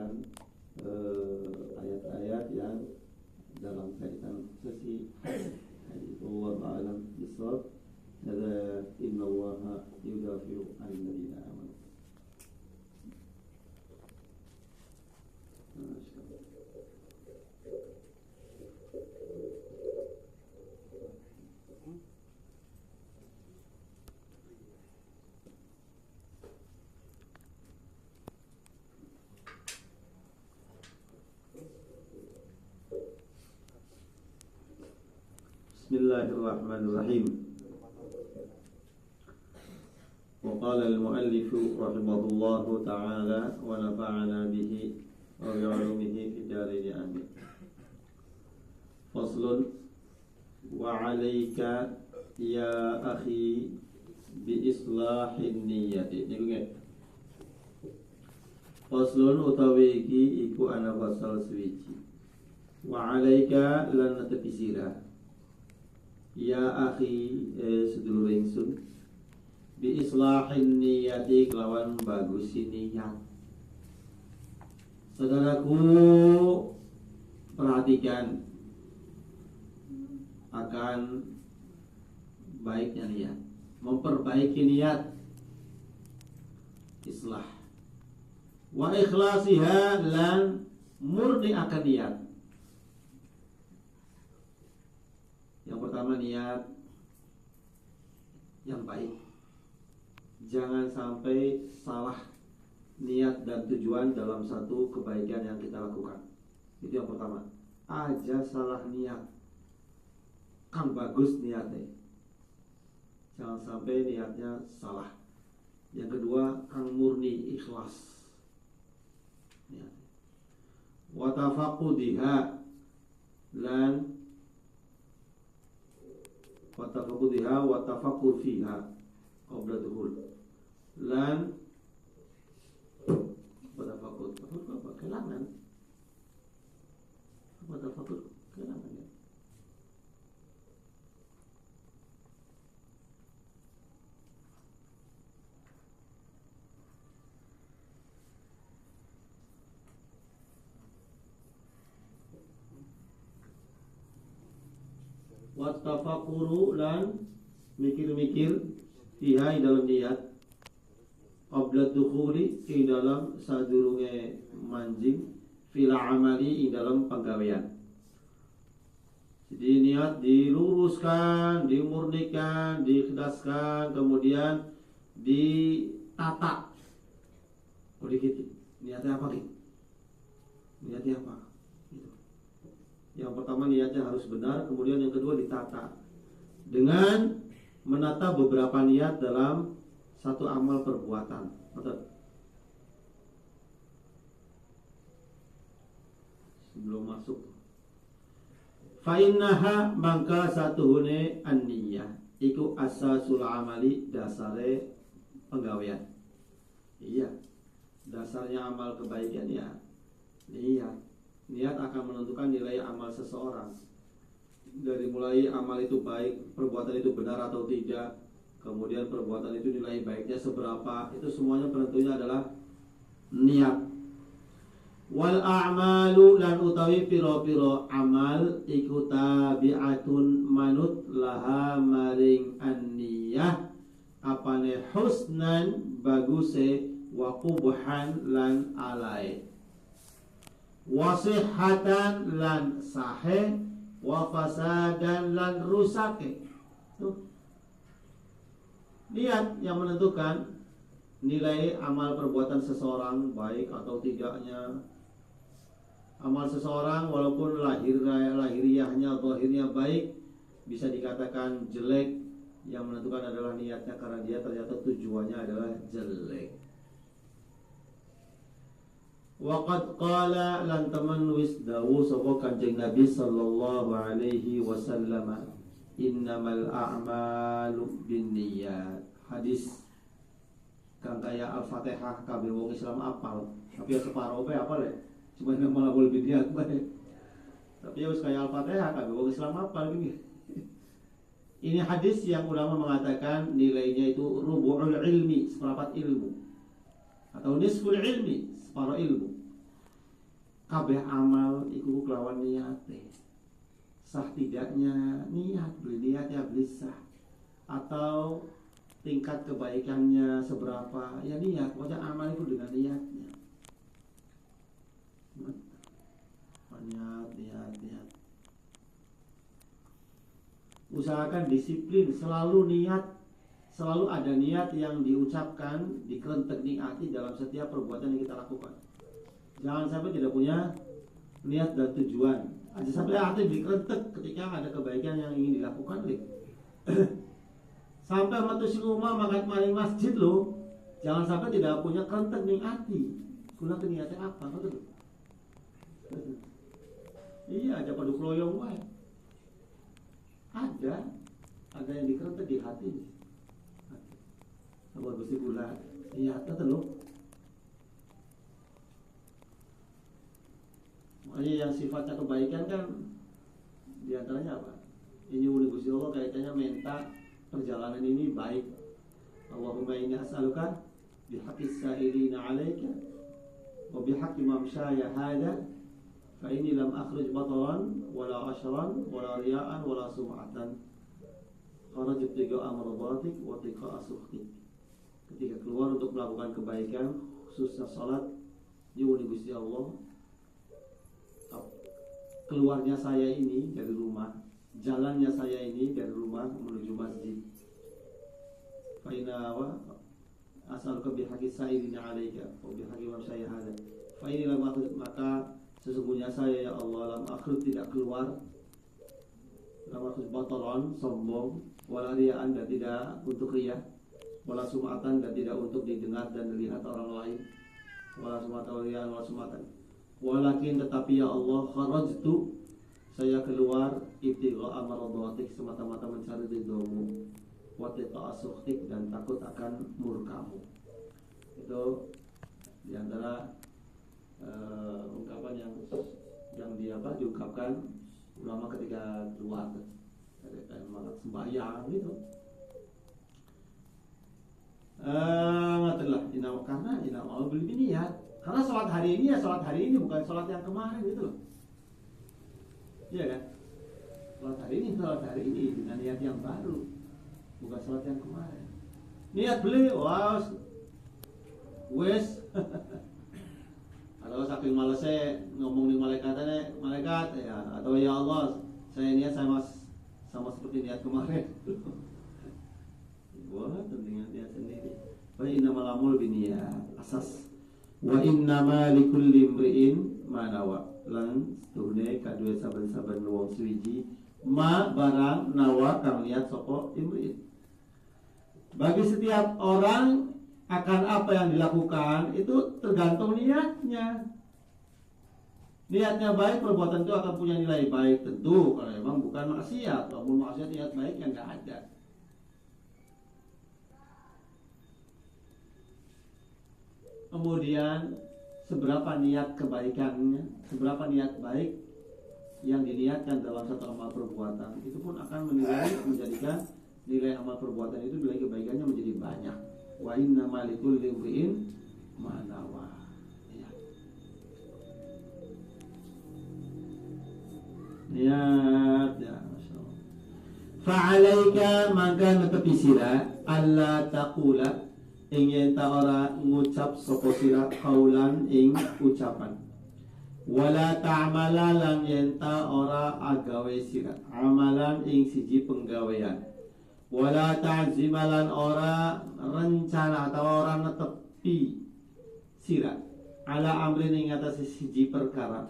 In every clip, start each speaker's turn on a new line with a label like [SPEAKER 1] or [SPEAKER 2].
[SPEAKER 1] membacakan ayat-ayat yang dalam kaitan sesi hadis wallahu a'lam bissawab. Hada innallaha yudafi'u 'anil ladzina amanu. Bismillahirrahmanirrahim. Wa qala al-muallif rahimahullahu ta'ala wa nafa'ana bihi wa bi'ulumihi fid dharain amin. Faslun wa 'alaika ya akhi bi islahin niyyati. Niku nggih. Faslun utawi iki iku ana fasal suwiji. Wa 'alaika lan netepi sira ya akhi sedulur ingsun bi islahin niyati kelawan bagus niat. Saudaraku, perhatikan akan baiknya niat, memperbaiki niat, islah wa ikhlasiha lan murni akan niat. Yang pertama niat yang baik. Jangan sampai salah niat dan tujuan dalam satu kebaikan yang kita lakukan. Itu yang pertama. Aja salah niat. Kang bagus niatnya. Jangan sampai niatnya salah. Yang kedua, kang murni ikhlas. Wa tafaqudiha lan wa tafaqudiha wa tafakkur fiha qabla dukhul lan tafakkur apa kelangan apa tafakkur kelangan ya. Wattafakuru lan mikir-mikir fiha dalam niat qabla dukhuli ing dalam sadurunge manjing fil amali ing dalam penggawean. Jadi niat diluruskan, dimurnikan, diikhlaskan, kemudian ditata. Oh dikit. Niatnya apa nih? Niatnya apa? Yang pertama niatnya harus benar, kemudian yang kedua ditata dengan menata beberapa niat dalam satu amal perbuatan. Betul. Sebelum masuk, fa innaha mangka satuhune an-niyyah iku asasul amali, dasare penggawean. Iya, dasarnya amal kebaikan ya niat. Niat akan menentukan nilai amal seseorang. Dari mulai amal itu baik, perbuatan itu benar atau tidak, kemudian perbuatan itu nilai baiknya seberapa, itu semuanya penentunya adalah niat. Wal a'malu lan utawi piro-piro amal iku tabi'atun manut laha maring an-niyah apane husnan baguse wa qubhan lan alai. Wasihatan lan sahih wa fasadan lan rusake. Niat yang menentukan nilai amal perbuatan seseorang baik atau tidaknya. Amal seseorang walaupun lahiriahnya atau zahirnya baik bisa dikatakan jelek, yang menentukan adalah niatnya karena dia ternyata tujuannya adalah jelek. Waqad qala lan taman wis dawu sapa Kanjeng Nabi sallallahu alaihi wasallam, innamal a'malu binniyat. Hadis kang kaya Al-Fatihah kabeh wong Islam apal, tapi ya separo pe apal ya. Cuma malah boleh binniyat bae. Tapi ya wis kaya Al-Fatihah kabeh wong Islam apal gini. Ini hadis yang ulama mengatakan nilainya itu rubu'ul ilmi, seperempat ilmu, atau nisful ilmi, separuh ilmu. kabeh amal iku kelawan niate. Sah tidaknya niat, niat ya beli sah. Atau tingkat kebaikannya seberapa, ya niat. Pokoknya amal itu dengan niatnya. Niat. Usahakan disiplin, selalu niat, selalu ada niat yang diucapkan, dikerentek di hati dalam setiap perbuatan yang kita lakukan. Jangan sampai tidak punya niat dan tujuan. Aja sampai hati dikerentek ketika ada kebaikan yang ingin dilakukan. Sampai matus rumah makan maring masjid loh. Jangan sampai tidak punya kerentek di hati. Guna niatnya apa? Iya, ada pada keloyong wae. Ada yang dikerentek di hati. Apa besi gula? Niatnya tuh loh. Makanya yang sifatnya kebaikan kan diantaranya apa? Ini udah Gusti Allah kaitannya minta perjalanan ini baik. Allahumma inni as'aluka bihaqqis sa'ilina 'alaika wa bihaqqi mamsyaya hadha fa inni lam akhruj bataran wala ashran wala riya'an wala sum'atan kharajtu tiga amradatik wa tiqa asukhtik. Ketika keluar untuk melakukan kebaikan, khususnya salat, nyuwun Gusti Allah, keluarnya saya ini dari rumah, jalannya saya ini dari rumah menuju masjid. Faina wa as'aluka bihaqqis sa'ilina 'alaika wa bihaqqi mamsyaya hadha. Fa ini lam akhruj, maka sesungguhnya saya ya Allah lam akhruj tidak keluar, lam akhruj batalan sombong, wala riya'an dan tidak untuk riya, wala sum'atan dan tidak untuk didengar dan dilihat orang lain, wala sum'atan wala riya'an wala sum'atan. Walakin tetapi ya Allah kharajtu, saya keluar ibtigha'a maradatik, semata-mata mencari ridhomu, wa tiqa asukhtik dan takut akan murkamu. Itu diantara ungkapan yang diungkapkan ulama ketika keluar dari sembahyang gitu. Karena inama beli niat. Karena sholat hari ini ya sholat hari ini, bukan sholat yang kemarin gitu loh. Iya kan? Sholat hari ini dengan niat yang baru, bukan sholat yang kemarin. Niat beli, wah, wes. Atau saking malesnya ngomong di malaikat ya, atau ya Allah, saya niat sama seperti niat kemarin. Wah, tentunya niat sendiri. Wa innamal a'malu binniyat, asas. Wa innama likulli imri'in ma nawa. Lan tuhne kadue saben-saben wong suwiji ma barang nawa kang niat sapa imri'in. Bagi setiap orang akan apa yang dilakukan itu tergantung niatnya. Niatnya baik, perbuatan itu akan punya nilai baik tentu kalau memang bukan maksiat. Kalau maksiat niat baik yang enggak ada. Kemudian seberapa niat kebaikannya, seberapa niat baik yang diniatkan dalam satu amal perbuatan, itu pun akan menjadikan nilai amal perbuatan itu nilai kebaikannya menjadi banyak. Wa innamal likulli imri'in ma nawa. Niat ya, masyaallah. Fa'alaika maka netepi sira alla taqula ingin ta ora ngucap sapa sira kaulan ing ucapan, wala ta'mala lan yen ta ora agawe sira amalan ing siji penggawean, wala ta'zimalan ora rencana atau ora netepi sira ala amrin ing atas siji perkara,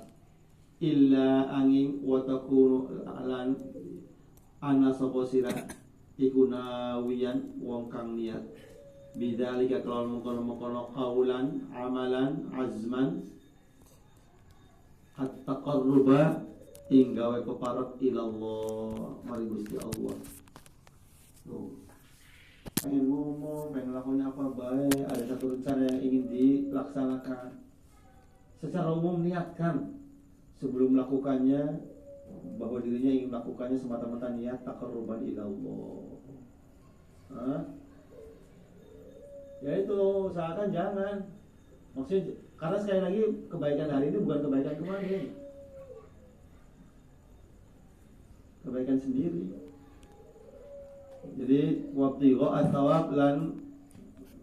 [SPEAKER 1] illa angin wa takunu lan ana sapa sira iku nawiyan wong kang niat bidzalika kalau mengkono qaulan amalan azman at-taqarruba ing gawe keparek ilallah mari Gusti Allah. Tuh. Pengen ngomong, pengen lakukan apa baik, ada satu rencana yang ingin dilaksanakan. Secara umum niatkan sebelum melakukannya bahwa dirinya ingin melakukannya semata-mata niat taqarruban ilallah. Ya itu usahakan jangan Maksudnya karena sekali lagi kebaikan hari ini bukan kebaikan kemarin, kebaikan sendiri. Jadi wabtigha at-thawab lan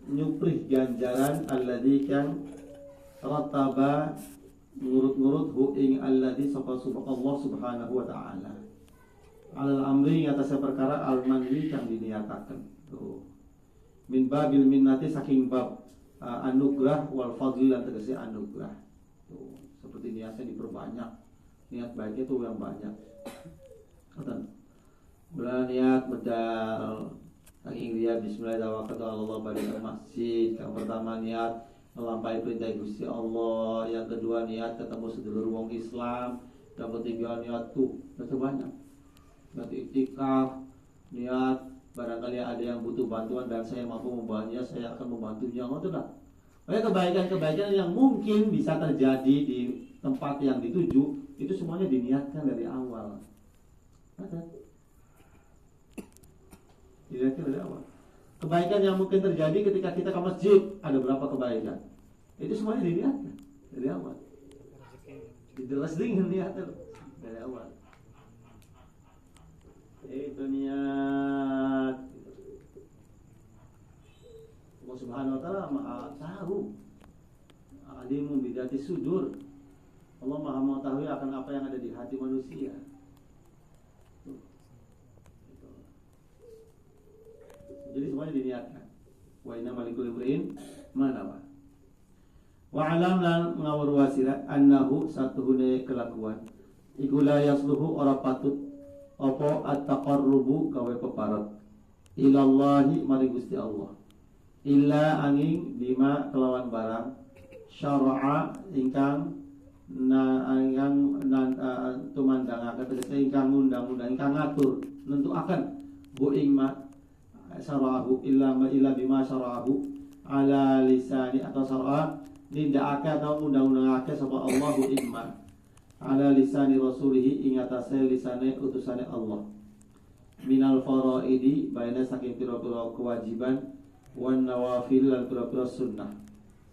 [SPEAKER 1] nyuprih ganjaran alladzi kang rataba ngurut-ngurut hu ing alladzi sapa Allah subhanahu wa ta'ala alal amri ing atase perkara al-manwi kang diniataken. Tuh. Min babil minnati saking bab anugerah wal fadli lan tegese anugerah. Tuh, seperti niatnya diperbanyak. Niat baiknya tuh yang banyak. Ngoten. Bulan niat medal saking dia bismillahirrahmanirrahim balik ke masjid. Yang pertama niat melampaui perintah Gusti Allah, yang kedua niat ketemu sedulur wong Islam, yang ketiga niat tuh banyak. Niat iktikaf, niat barangkali ada yang butuh bantuan dan saya mampu membantunya, saya akan membantunya. Ngoten lah. Kebaikan-kebaikan yang mungkin bisa terjadi di tempat yang dituju itu semuanya diniatkan dari awal. Diniatkan dari awal. Kebaikan yang mungkin terjadi ketika kita ke masjid, ada berapa kebaikan? Itu semuanya diniatkan dari awal. Dideles dengan niatnya dari awal. Itu niat. Allah Subhanahu wa ta'ala Maha tahu. Alimun bidati sudur. Allah Maha mengetahui akan apa yang ada di hati manusia. Jadi semuanya diniatkan. Wa inna malikul imrin manawa. Wa alam lan ngawur wasira annahu satuhune kelakuan iku la yasluhu ora patut apa at-taqarrubu gawe peparat ilallahi mari Gusti Allah illa angin bima kelawan barang syara'a ingkang tumandangaken tegese ingkang ngundang-undang ingkang ngatur nentuaken bu ing ma syara'ahu illa bima syara'ahu ala lisani atau syara'a nindakake atau undang-undangake sapa Allahu iman ala lisani rasulihi ing atase lisane utusane Allah minal faraidi baina saking pira-pira kewajiban wan nawafil lan pira-pira sunnah.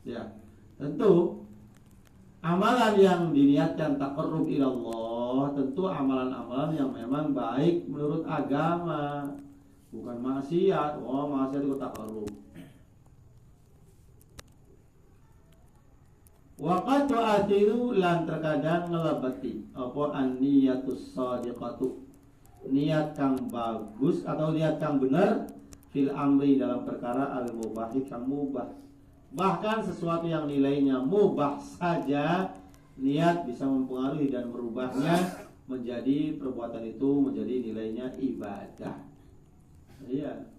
[SPEAKER 1] Ya, tentu amalan yang diniatkan taqarrub ila Allah tentu amalan-amalan yang memang baik menurut agama, bukan maksiat. Oh, maksiat itu taqarrub. Waqad tu'athiru lan terkadang ngelebeti apa an-niyatus shadiqatu niat kang bagus atau niat kang benar fil amri dalam perkara al-mubahi kang mubah. Bahkan sesuatu yang nilainya mubah saja niat bisa mempengaruhi dan merubahnya menjadi perbuatan itu menjadi nilainya ibadah. Iya.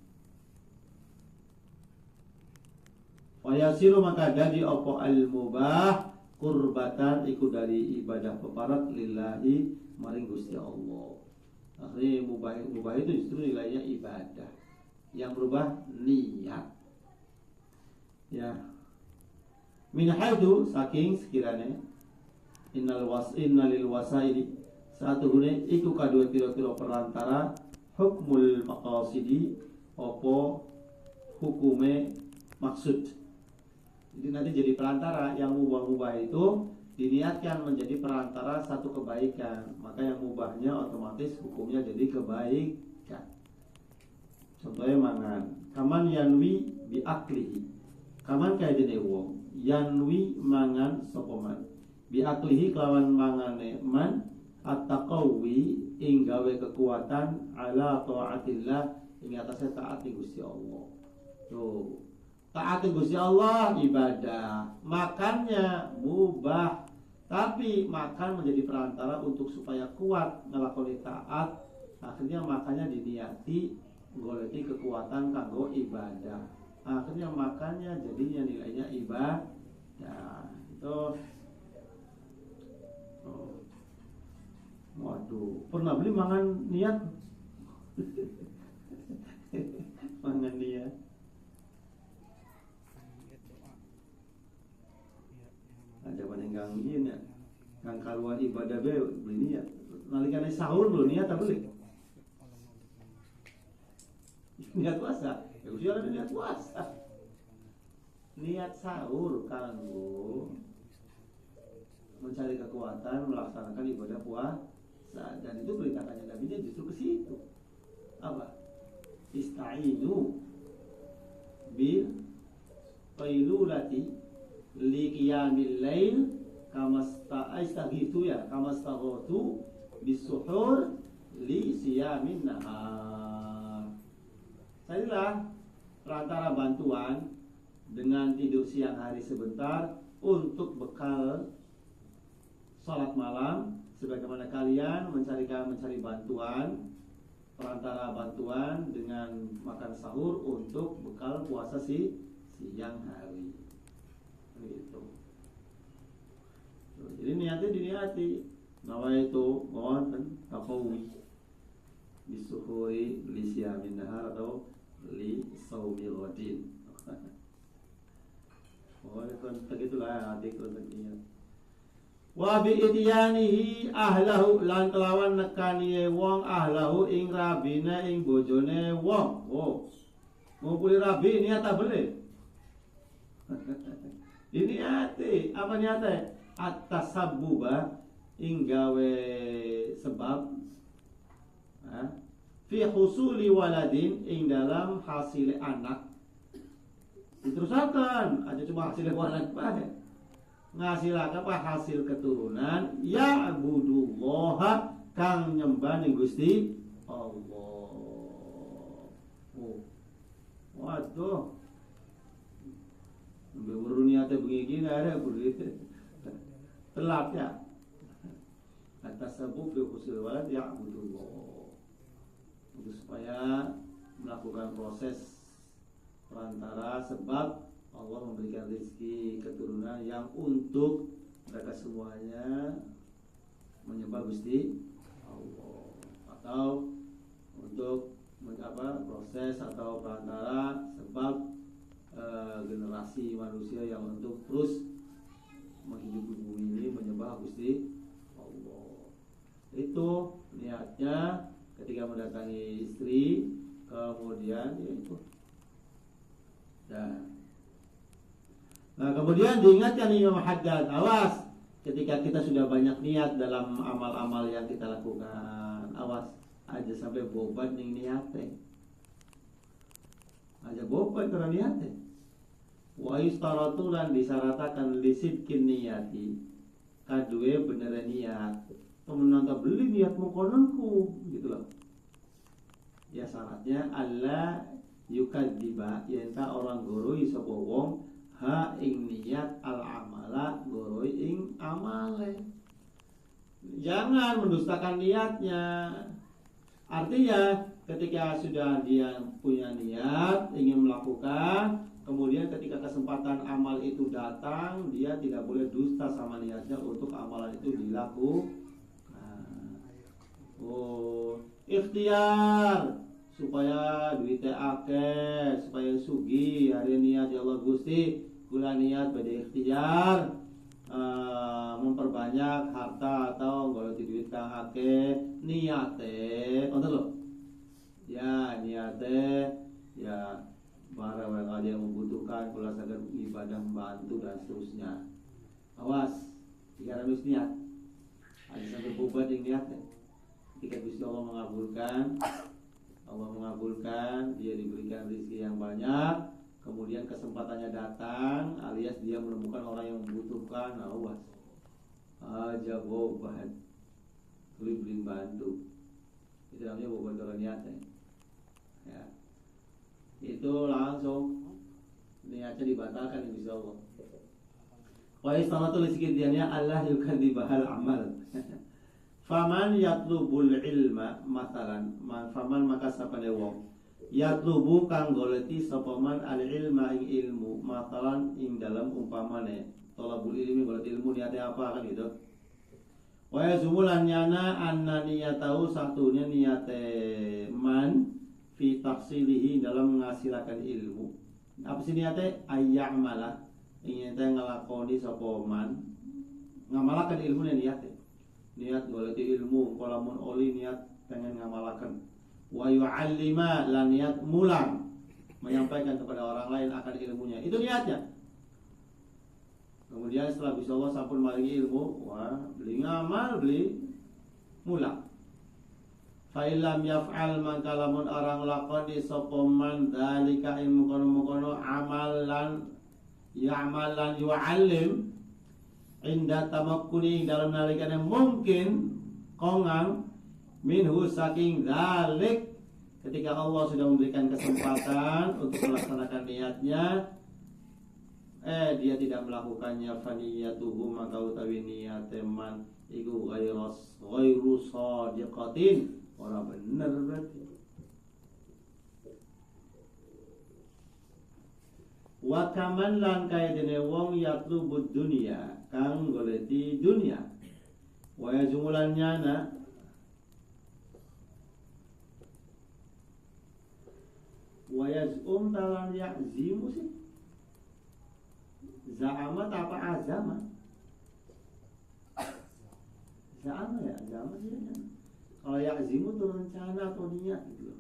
[SPEAKER 1] Wayasiru maka jadi opo al-mubah kurbatan iku dari ibadah peparat lillahi maring Gusti Allah. Akhirnya mubah itu justru nilainya ibadah. Yang berubah niat. Ya. Min haitsu saking sekiranya innalil wasaili satu gune iku kadua pira-pira perantara hukmul maqasidi opo hukume maksud. Jadi nanti jadi perantara yang mubah-mubah itu diniatkan menjadi perantara satu kebaikan, maka yang mubahnya otomatis hukumnya jadi kebaikan. Contohnya mangan, kaman yanwi bi aklihi, kaman kaya dene wong yanwi mangan sopoman bi aklihi kelawan mangane man at-taqawi ing gawe kekuatan ala taatillah ing atase taat Gusti Allah. Tuh. Taat Gusti Allah ibadah, makannya mubah, tapi makan menjadi perantara untuk supaya kuat ngelakoni taat. Akhirnya makannya diniati goleti kekuatan kanggo ibadah. Akhirnya makannya jadinya nilainya ibadah. Itu waduh, pernah beli mangan niat? Mangan niat. Ada panjang ini ya, kang kaluan ibadah be beli niat. Nalikane sahur belum niat tak beli. Niat puasa, ya usia ada niat puasa. niat sahur kanggo mencari kekuatan melaksanakan ibadah puasa, dan itu perintahnya Nabi justru ke situ. Apa? Ista'inu bil qailulati li qiyamil lail kamasta'istaghitu ya kamastaghatu bisuhur li siyamin nahar. Carilah perantara bantuan dengan tidur siang hari sebentar untuk bekal salat malam, sebagaimana kalian mencari bantuan, perantara bantuan dengan makan sahur untuk bekal puasa siang hari. Gitu. Jadi niatnya diniati. Nawaitu mohon taqawi bisuhuri li siyamin nahar atau li saumil ghadin. Oh, itu gitulah adik konteknya. Wa bi ityanihi ahlahu lan kelawan nekani wong ahlahu ing rabine ing bojone wong. Oh. Ngumpuli rabi niat ta boleh. Ini ate, apa niate? At-tasabbuba ing gawe sebab fi husuli waladin ing dalam hasil anak. Diterusakan aja cuma hasil walad bae. Ngasilaken apa hasil keturunan ya abudullaha kang nyembah ning Gusti Allah. Oh. Waduh. Baru niatnya begini ada telat ya. Atas sabuk fi usul walad ya abudullah. Untuk supaya melakukan proses perantara sebab Allah memberikan rezeki keturunan yang untuk mereka semuanya menyembah Gusti Allah, atau untuk proses atau perantara sebab generasi manusia yang untuk terus menghidupi bumi ini menyembah Gusti Allah. Itu niatnya ketika mendatangi istri, kemudian yaitu nah kemudian diingatkan Imam Haddad, awas ketika kita sudah banyak niat dalam amal-amal yang kita lakukan, awas aja sampai bobat ning niate. Aja bobat karena niate. Wa istaratu lan disaratakan lisidkin niyati. Kadue bener niat. Temenan tak beli niat mengkononku gitu loh. Ya syaratnya Allah yukadziba yenta orang goroi sapa wong ha ing niat al amala goroi ing amale. Jangan mendustakan niatnya. Artinya ketika sudah dia punya niat ingin melakukan, kemudian ketika kesempatan amal itu datang, dia tidak boleh dusta sama niatnya untuk amalan itu dilakukan. Oh, ikhtiar supaya duitnya akeh, supaya sugi, hari niat ya Allah Gusti, kula niat bade ikhtiar memperbanyak harta atau golongan duit kang akeh, niate ngoten lho. Ya niate ya para warga yang membutuhkan kula saged ibadah membantu dan seterusnya. Awas, jika harus niat. Ada sampai bobat yang niatnya. Ketika Gusti Allah mengabulkan, dia diberikan rezeki yang banyak, kemudian kesempatannya datang, alias dia menemukan orang yang membutuhkan, awas aja bobat, beli bantu. Itu namanya bobat kalau niatnya. Ya. Itu langsung niatnya dibatalkan Insya Allah. Wa istamatu lisikitiannya Allah yukadzibahal amal. Faman yatlubul ilma masalan, faman maka sapane wong yatlubu kang goleti sapa man al ilma ing ilmu masalan ing dalam umpamane tolabul ilmi goleti ilmu niatnya apa kan gitu. Wa yazumulan nyana anna niyatahu satunya niate man fi tafsilihi dalam menghasilkan ilmu. Apa sih niate? Ayya'mala ingin teh ngelakoni sapa man ngamalakan ilmunya niate. Niat goleti ilmu, kalamun oli niat pengen ngamalakan. Wa yu'allima lan niat mulang menyampaikan kepada orang lain akan ilmunya. Itu niatnya. Kemudian setelah Gusti Allah sampun maringi ilmu, wah beli ngamal, beli mulak. Fa illam yaf'al maka lamun orang lakoni sapa man dalika ing mungkono-mungkono amalan ya'malan yu'allim inda tamakkuni dalam nalikane mungkin kongang minhu saking dalik ketika Allah sudah memberikan kesempatan untuk melaksanakan niatnya dia tidak melakukannya faniyatuhu maka utawi niat man iku ghairu shadiqatin ora bener berarti. Wa kaman lan kaya dene wong yatlubud dunya kang goleti dunya wa yazumulan nyana wa yazum talan yakzimu sih za'amat apa azama za'ama ya za'ama sih ya. Kalau yakzimu itu rencana atau niat gitu loh.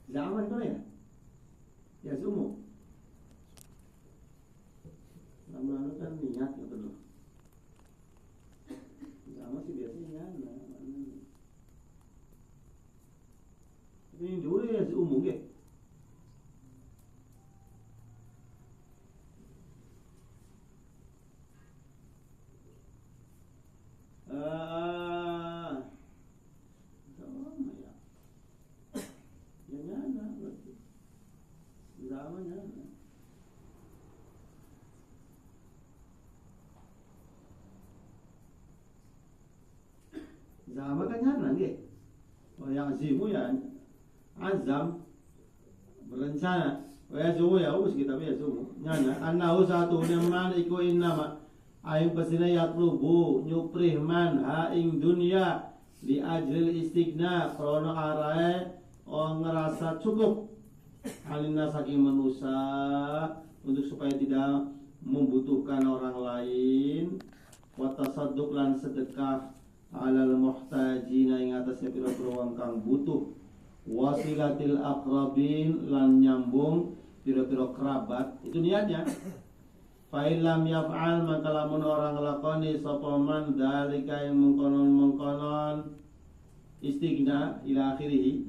[SPEAKER 1] Za'ama itu ya yazumu lama-lama kan niat gitu loh. Za'ama sih biasanya nyana ini dulu ya yazumu gitu. Zama kan nyana nggih. Oh yang azimu ya azam berencana. Oh ya zumu ya us kita ya zumu. Nyana annahu satu man iku innama aing pesina yatlubu nyuprih man ha ing dunya di ajril istighna krana arae ngerasa cukup alina saking manusia untuk supaya tidak membutuhkan orang lain wa tasadduq lan sedekah alal muhtajina ing atasnya pira-pira wong kang butuh wasilatil aqrabin lan nyambung pira-pira kerabat itu niatnya fa illam yaf'al maka lamun orang nglakoni sapa man dalika ing mengkonon-mengkonon istighna ila akhirih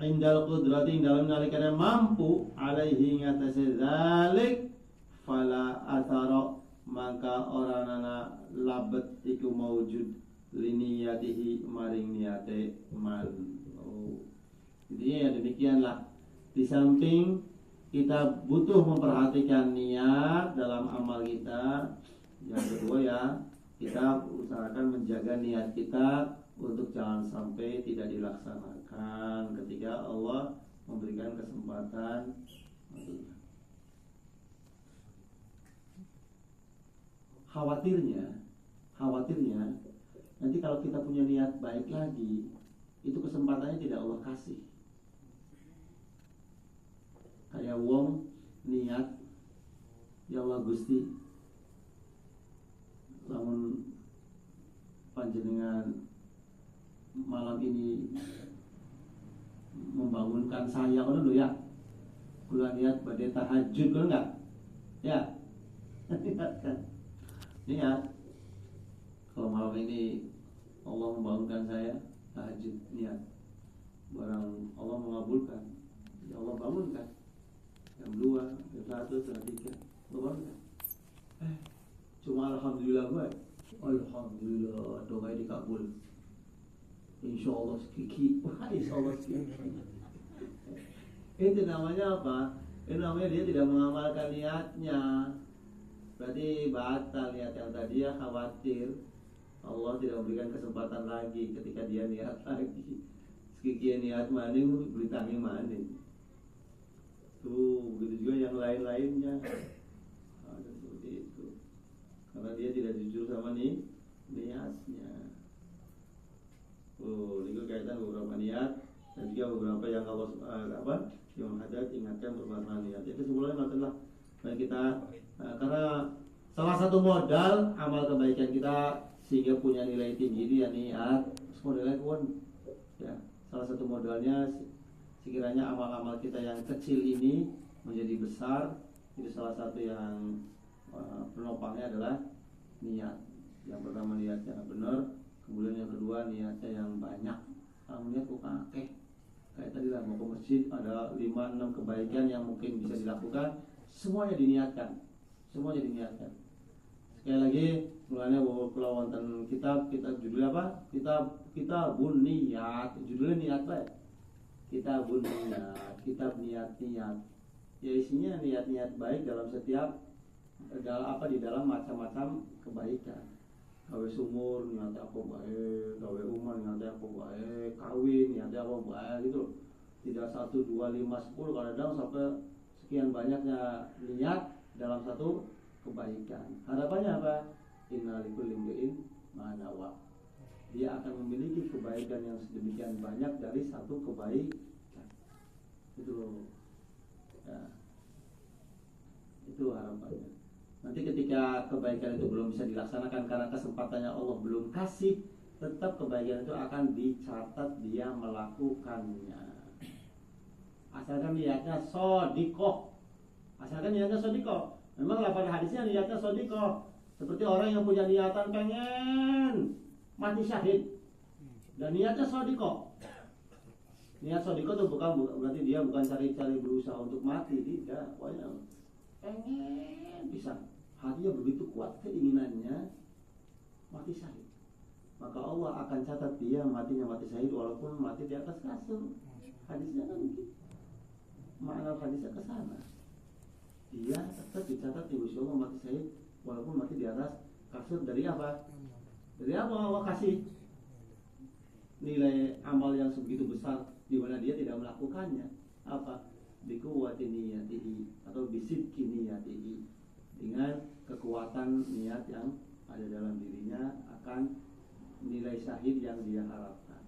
[SPEAKER 1] indal qudrati dalam nalikane mampu alaihi ngatasi zalik fala athara maka orangana labet iku maujud liniyatihi maring niate man. Jadi ya demikianlah. Di samping kita butuh memperhatikan niat dalam amal kita, yang kedua ya kita usahakan menjaga niat kita untuk jangan sampai tidak dilaksanakan ketika Allah memberikan kesempatan. Khawatirnya nanti kalau kita punya niat baik lagi, itu kesempatannya tidak Allah kasih. Kayak wong niat, ya Allah Gusti, lamun panjenengan malam ini membangunkan saya, kan dulu ya, kula niat badai tahajud, kan enggak? Ya, niat kan? Niat. Kalau malam ini Allah membangunkan saya tahajud, niat barang Allah mengabulkan, ya Allah bangunkan jam 2, jam 1, jam 3 Allah bangunkan. Cuma alhamdulillah gue, alhamdulillah doa dikabul, insya Allah sekiki, insya Allah sekiki. Itu namanya apa? Itu namanya dia tidak mengamalkan niatnya. Berarti batal niat yang tadi, ya khawatir Allah tidak memberikan kesempatan lagi ketika dia niat lagi. Sekian niat maning beritangi maning. Tuh, begitu juga yang lain-lainnya. Ada seperti itu. Karena dia tidak jujur sama niatnya. Itu kaitan beberapa niat dan juga beberapa yang Allah yang ada ingatkan beberapa niat. Itu semuanya adalah kita karena salah satu modal amal kebaikan kita sehingga punya nilai tinggi itu ya niat. Modalnya pun ya salah satu modalnya sekiranya amal-amal kita yang kecil ini menjadi besar, itu salah satu yang penopangnya adalah niat. Yang pertama niatnya benar, kemudian yang kedua niatnya yang banyak. Kalau niat kok kakek, kayak tadi lah mau ke masjid ada 5-6 kebaikan yang mungkin bisa dilakukan, semuanya diniatkan. Sekali lagi, mulanya kalau wonten kitab judulnya apa? Kitabun niat. Judulnya niat apa? Kitabun niat, kitab niat-niat. Ya isinya niat-niat baik dalam setiap di dalam macam-macam kebaikan. Gawe sumur niatnya apa baik, gawe rumah niatnya apa baik, kawin niatnya apa baik gitu. Tidak 1, 2, 5, 10 kadang sampai sekian banyaknya niat dalam satu kebaikan. Harapannya apa? Inna likulli imri'in ma nawa. Dia akan memiliki kebaikan yang sedemikian banyak dari satu kebaikan. Itu loh. Ya. Itu harapannya. Nanti ketika kebaikan itu belum bisa dilaksanakan karena kesempatannya Allah belum kasih, tetap kebaikan itu akan dicatat dia melakukannya. Asalkan niatnya shodikoh. Memang pada hadisnya niatnya shodikoh. Seperti orang yang punya niatan pengen mati syahid dan niatnya shodikoh. Niat shodikoh itu bukan berarti dia bukan cari-cari berusaha untuk mati, tidak. Pokoknya pengen bisa, hatinya begitu kuat keinginannya mati syahid, maka Allah akan catat dia matinya mati syahid walaupun mati di atas kasur. Hadisnya kan begitu, makna hadisnya ke sana. Dia tetap dicatat di Gusti Allah mati syahid walaupun mati di atas kasur. Dari apa? Dari apa Allah kasih nilai amal yang sebegitu besar di mana dia tidak melakukannya? Apa? Bikuwati niyatihi atau bisidki niyatihi, dengan kekuatan niat yang ada dalam dirinya akan nilai syahid yang dia harapkan.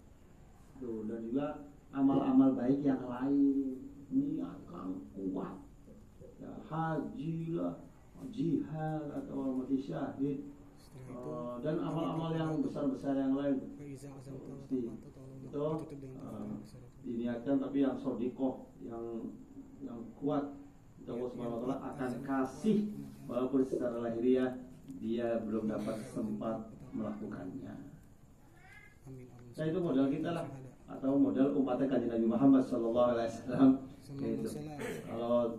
[SPEAKER 1] Tuh, dan juga amal-amal baik yang lain, niatkan kuat, ya, haji lah, jihad atau mati syahid, dan amal-amal yang besar-besar yang lain mesti itu diniatkan, tapi yang shodikoh, yang kuat. Allah Subhanahu wa taala akan kasih walaupun secara lahiriah dia belum dapat sempat melakukannya. Nah itu modal kita lah, atau modal umatnya Kanjeng Nabi Muhammad sallallahu alaihi wasallam. Kalau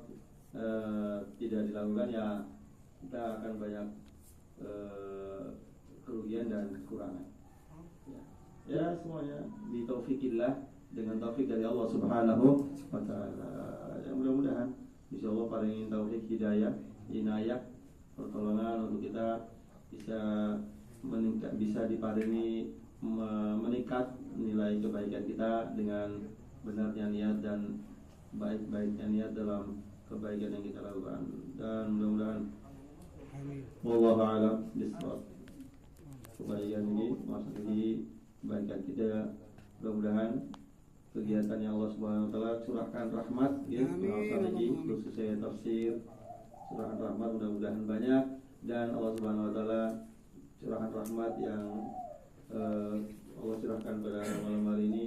[SPEAKER 1] tidak dilakukan ya kita akan banyak kerugian dan kekurangan. Ya semuanya bitaufikillah, dengan taufik dari Allah Subhanahu wa taala. Ya mudah-mudahan insya Allah paling taufik, hidayah, inayah, pertolongan untuk kita bisa meningkat, bisa diparingi meningkat nilai kebaikan kita dengan benarnya niat dan baik-baiknya niat dalam kebaikan yang kita lakukan. Dan mudah-mudahan wallahu a'lam bishawab, kebaikan ini masuk di kebaikan kita. Mudah-mudahan kegiatan yang Allah Subhanahu wa taala curahkan rahmat ya, lagi khususnya tafsir, curahkan rahmat mudah-mudahan banyak, dan Allah Subhanahu wa taala curahkan rahmat yang Allah curahkan pada malam hari ini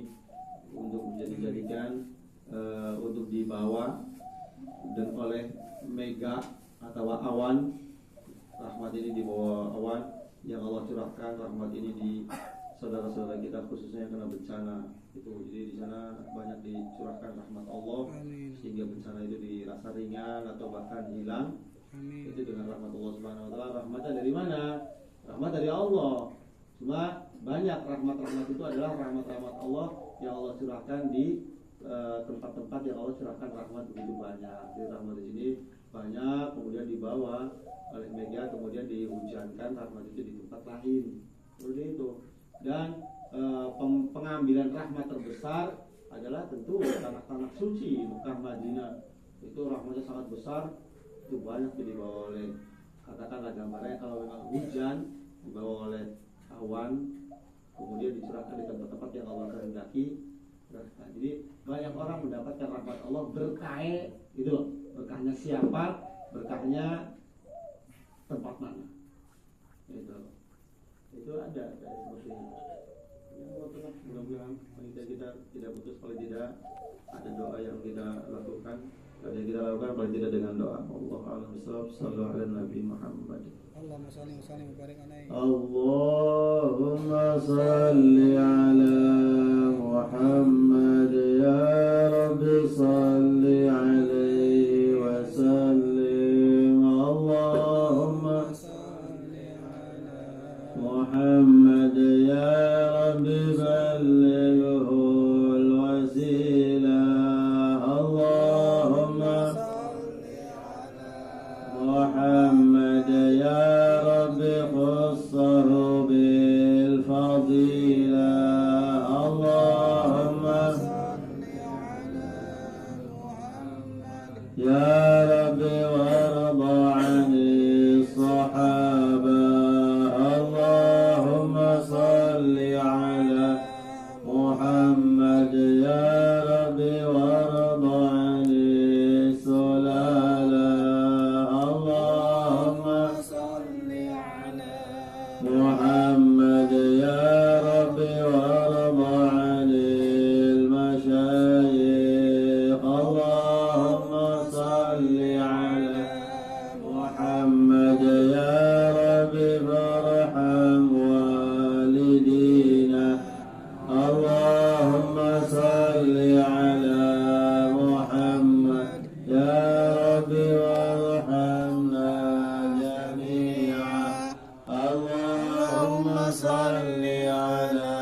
[SPEAKER 1] untuk dijadikan untuk dibawa dan oleh mega atau awan. Rahmat ini dibawa awan yang Allah curahkan, rahmat ini di saudara-saudara kita khususnya yang kena bencana itu. Jadi di sana banyak dicurahkan rahmat Allah. Amin. Sehingga bencana itu dirasa ringan atau bahkan hilang. Amin. Itu dengan rahmat Allah Subhanahu wa taala. Rahmatnya dari mana? Rahmat dari Allah. Cuma banyak rahmat-rahmat itu adalah rahmat-rahmat Allah yang Allah curahkan di tempat-tempat yang Allah curahkan rahmat begitu banyak. Jadi rahmat di sini banyak, kemudian dibawa oleh mega, kemudian dihujankan rahmat itu di tempat lain. Seperti itu. Dan pengambilan rahmat terbesar adalah tentu tanah-tanah suci Mekah, Madinah. Itu rahmatnya sangat besar, itu banyak dibawa oleh, katakanlah gambarnya kalau memang hujan dibawa oleh awan, kemudian dicurahkan di tempat-tempat yang Allah kehendaki. Nah, jadi banyak orang mendapatkan rahmat Allah berkah gitu loh. Berkahnya siapa? Berkahnya tempat mana? Itu ada seperti itu. Ya, mudah-mudahan kita tidak putus, kalau tidak ada doa yang kita lakukan Kalau kita lakukan paling tidak dengan doa. Allah a'lam bishawab. Shallallahu ala Nabi Muhammad.
[SPEAKER 2] Allahumma salli wa sallim wa barik alaihi.
[SPEAKER 1] Allahumma salli ala Muhammad ya Rabbi salli alaihi wa sallim. Allahumma
[SPEAKER 2] salli ala
[SPEAKER 1] Muhammad ya Rabbi ballighhu al-wasilah. Allahumma
[SPEAKER 2] salli ala
[SPEAKER 1] Muhammad ya Rabbi khussahu bil fadilah. Allahumma
[SPEAKER 2] salli ala Muhammad
[SPEAKER 1] ya Rabbi warda 'ani sahaba. Allahumma salli ala Muhammad ya Rabbi warda 'ani sulala. Allahumma
[SPEAKER 2] salli ala
[SPEAKER 1] Muhammad ya Rabbi warda 'anil masyayikh. Allahumma salli ala Muhammad ya Rabbi farham walidina. Allahumma salli ala Muhammad ya Rabbi warhamna jami'a. Allahumma salli ala